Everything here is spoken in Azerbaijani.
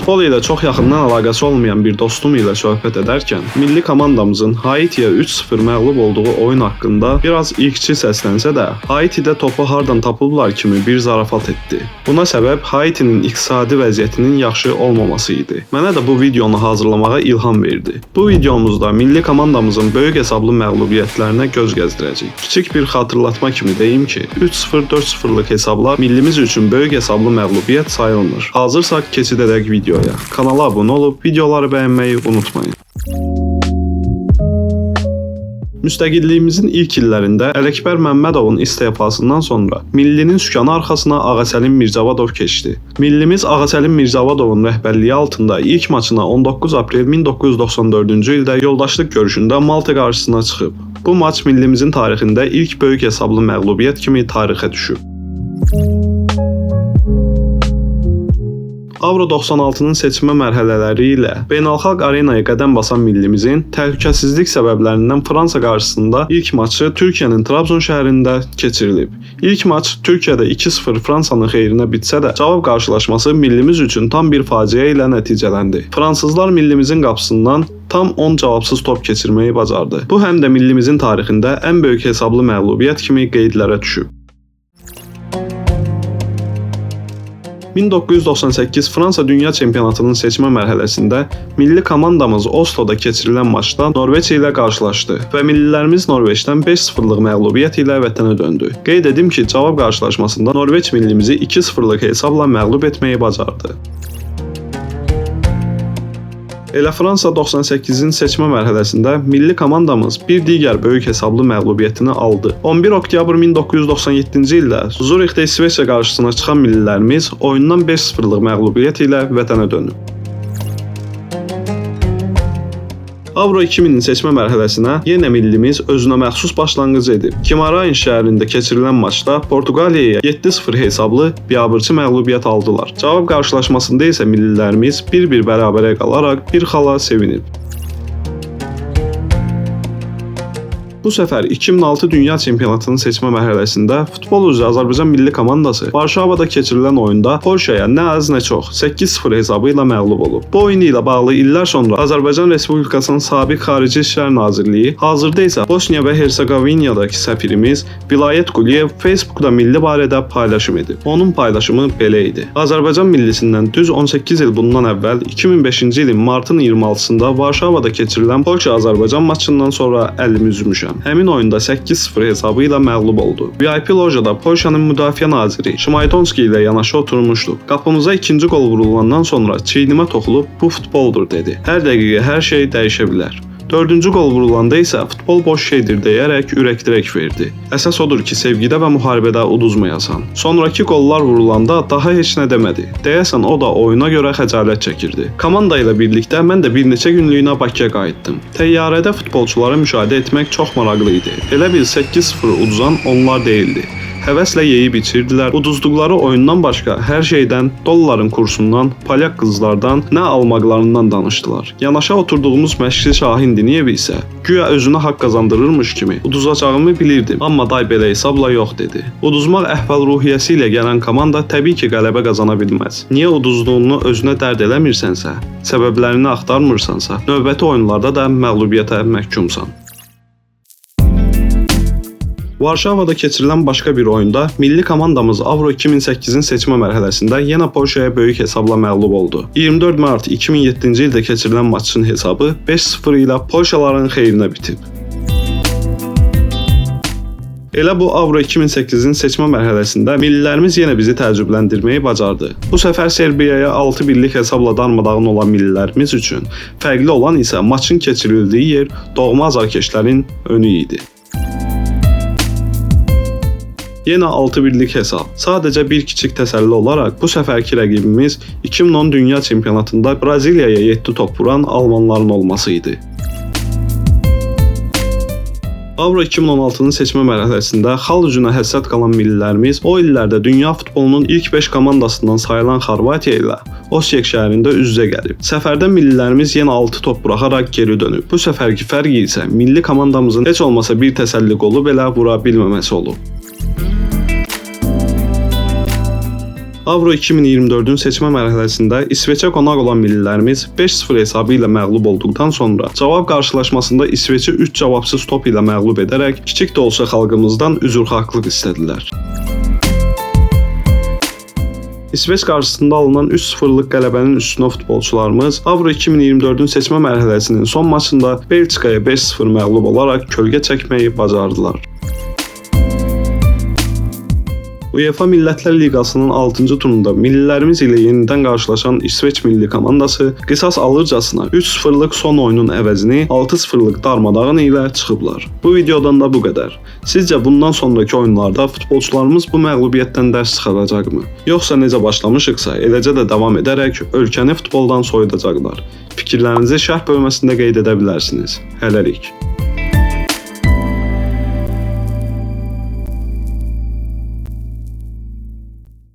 Futbol ilə çox yaxından əlaqəsi olmayan bir dostum ilə söhbət edərkən, milli komandamızın Haitiyə 3-0 məğlub olduğu oyun haqqında biraz ilkçi səslənsə də, Haitidə topu hardan tapıblar kimi bir zarafat etdi. Buna səbəb Haitinin iqtisadi vəziyyətinin yaxşı olmaması idi. Mənə də bu videonu hazırlamağa ilham verdi. Bu videomuzda milli komandamızın böyük hesablı məğlubiyyətlərinə göz gəzdirəcəyik. Kiçik bir xatırlatma kimi deyim ki, 3-0, 4-0'lıq hesablar millimiz üçün böyük hesablı məğlubiyyət sayılmır. Hazırsaq keçid edək videoya. Kanala abunə olub videoları bəyənməyi unutmayın. Müstəqilliyimizin ilk illərində Ələkbər Məmmədovun istefasından sonra millinin sükanı arxasına Ağasəlim Mirzavadov keçdi. Millimiz Ağasəlim Mirzavadovun rəhbərliyi altında ilk maçına 19 aprel 1994-cü ildə yoldaşlıq görüşündə Malta qarşısına çıxıb. Bu maç millimizin tarixində ilk böyük hesablı məğlubiyyət kimi tarixə düşüb. Avro 96-nın seçmə mərhələləri ilə beynəlxalq arenaya qədəm basan millimizin təhlükəsizlik səbəblərindən Fransa qarşısında ilk maçı Türkiyənin Trabzon şəhərində keçirilib. İlk maç Türkiyədə 2-0 Fransanın xeyrinə bitsə də, cavab qarşılaşması millimiz üçün tam bir faciə ilə nəticələndi. Fransızlar millimizin qapısından tam 10 cavabsız top keçirməyi bacardı. Bu həm də millimizin tarixində ən böyük hesablı məğlubiyyət kimi qeydlərə düşüb. 1998 Fransa Dünya Çempionatının seçmə mərhələsində milli komandamız Oslo'da keçirilən maçda Norveç ilə qarşılaşdı və millilərimiz Norveçdən 5-0'lıq məğlubiyyət ilə vətənə döndü. Qeyd edim ki, cavab qarşılaşmasında Norveç millimizi 2-0'lıq hesabla məğlub etməyi bacardı. Elə Fransa 98-in seçmə mərhələsində milli komandamız bir digər böyük hesablı məğlubiyyətini aldı. 11 oktyabr 1997-ci ildə Zurixdə İsveçrə qarşısına çıxan millilərimiz oyundan 5-0'lıq məğlubiyyət ilə vətənə dönüb. Avro 2000-in seçmə mərhələsinə yenə millimiz özünə məxsus başlanğıc edib. Guimarães şəhərində keçirilən maçda Portuqaliyaya 7-0 hesablı biabırçı məğlubiyyət aldılar. Cavab qarşılaşmasında isə millilərimiz bir-bir bərabərə qalaraq bir xala sevinib. Bu səfər 2006 Dünya Çempionatının seçmə mərhələsində futbol üzrə Azərbaycan milli komandası Varşavada keçirilən oyunda Polşaya nə az nə çox 8-0 hesabı ilə məğlub olub. Bu oyun ilə bağlı illər sonra Azərbaycan Respublikasının sabiq Xarici İşlər Nazirliyi, hazırda isə Bosniya və Hersegovinadakı səfirimiz Vilayət Quliyev Facebookda milli barədə paylaşım edib. Onun paylaşımı belə idi. Azərbaycan millisindən düz 18 il bundan əvvəl 2005-ci ilin martın 26-sında Varşavada keçirilən Polşa-Azərbaycan maçından sonra əlimi üzmüşəm. Həmin oyunda 8-0 hesabı ilə məğlub oldu. VIP lojada Polşanın müdafiə naziri Şmaydonski ilə yanaşı oturmuşduq. Qapımıza ikinci qol vurulandan sonra çiynimə toxulub bu futboldur dedi. Hər dəqiqə hər şey dəyişə bilər. Dördüncü qol vurulanda isə futbol boş şeydir deyərək ürək-dirək verdi. Əsas odur ki, sevgidə və müharibədə uduzmayasan. Sonraki qollar vurulanda daha heç nə demədi. Deyəsən o da oyuna görə xəcalət çəkirdi. Komanda ilə birlikdə mən də bir neçə günlüyünə Bakıya qayıtdım. Təyyarədə futbolçuları müşahidə etmək çox maraqlı idi. Elə bil 8-0 uduzan onlar değildi. Həvəslə yeyib içirdilər. Uduzduqları oyundan başqa hər şeydən, dolların kursundan, polyak qızlardan, nə almaqlarından danışdılar. Yanaşa oturduğumuz məşqçi Şahin Diniyev isə güya özünə haqq qazandırırmış kimi uduzacağımı bilirdim, amma day belə hesabla yox dedi. Uduzmaq əhval-ruhiyyəsi ilə gələn komanda təbii ki, qələbə qazana bilməz. Niyə uduzduğunu özünə dərd eləmirsənsə, səbəblərini axtarmırsansa, növbəti oyunlarda da məğlubiyyətə məhkumsan. Varşavada keçirilən başqa bir oyunda milli komandamız Avro 2008-in seçmə mərhələsində yenə Polşaya böyük hesabla məğlub oldu. 24 mart 2007-ci ildə keçirilən maçın hesabı 5-0 ilə Polşaların xeyrinə bitib. Elə bu Avro 2008-in seçmə mərhələsində millilərimiz yenə bizi təəccübləndirməyi bacardı. Bu səfər Serbiyaya 6-1'lik hesabla darmadağın olan millilərimiz üçün fərqli olan isə maçın keçirildiyi yer doğma azarkeşlərin önü idi. Yenə 6-1'lik hesab. Sadəcə bir kiçik təsəlli olaraq bu səfərki rəqibimiz 2010 Dünya Çempionatında Braziliyaya 7 top vuran Almanların olması idi. Avro 2016-nın seçmə mərhələsində xal üzünə həssas qalan millilərimiz o illərdə dünya futbolunun ilk 5 komandasından sayılan Xorvatiya ilə Osijek şəhərində üz-üzə gəlib. Səfərdə millilərimiz yenə 6 top buraxaraq geri dönüb. Bu səfərki fərq isə milli komandamızın heç olmasa bir təsəlli qolu belə vura bilməməsi olub. Avro 2024-ün seçmə mərhələsində İsveçə qonaq olan millilərimiz 5-0 hesabı ilə məğlub olduqdan sonra cavab qarşılaşmasında İsveçi 3 cavabsız top ilə məğlub edərək kiçik də olsa xalqımızdan üzrxahlıq istədilər. İsveç qarşısında alınan 3-0'lıq qələbənin üstünə futbolçularımız Avro 2024-ün seçmə mərhələsinin son maçında Belçikaya 5-0 məğlub olaraq kölgə çəkməyi bacardılar. UEFA Millətlər Liqasının 6-cı turunda millilərimiz ilə yenidən qarşılaşan İsveç milli komandası qisas alırcasına 3-0'lıq son oyunun əvəzini 6-0'lıq darmadağın ilə çıxıblar. Bu videodan da bu qədər. Sizcə bundan sonraki oyunlarda futbolçularımız bu məğlubiyyətdən dərs çıxaracaqmı? Yoxsa necə başlamışıqsa eləcə də davam edərək ölkəni futboldan soyudacaqlar? Fikirlərinizi şərh bölməsində qeyd edə bilərsiniz. Hələlik.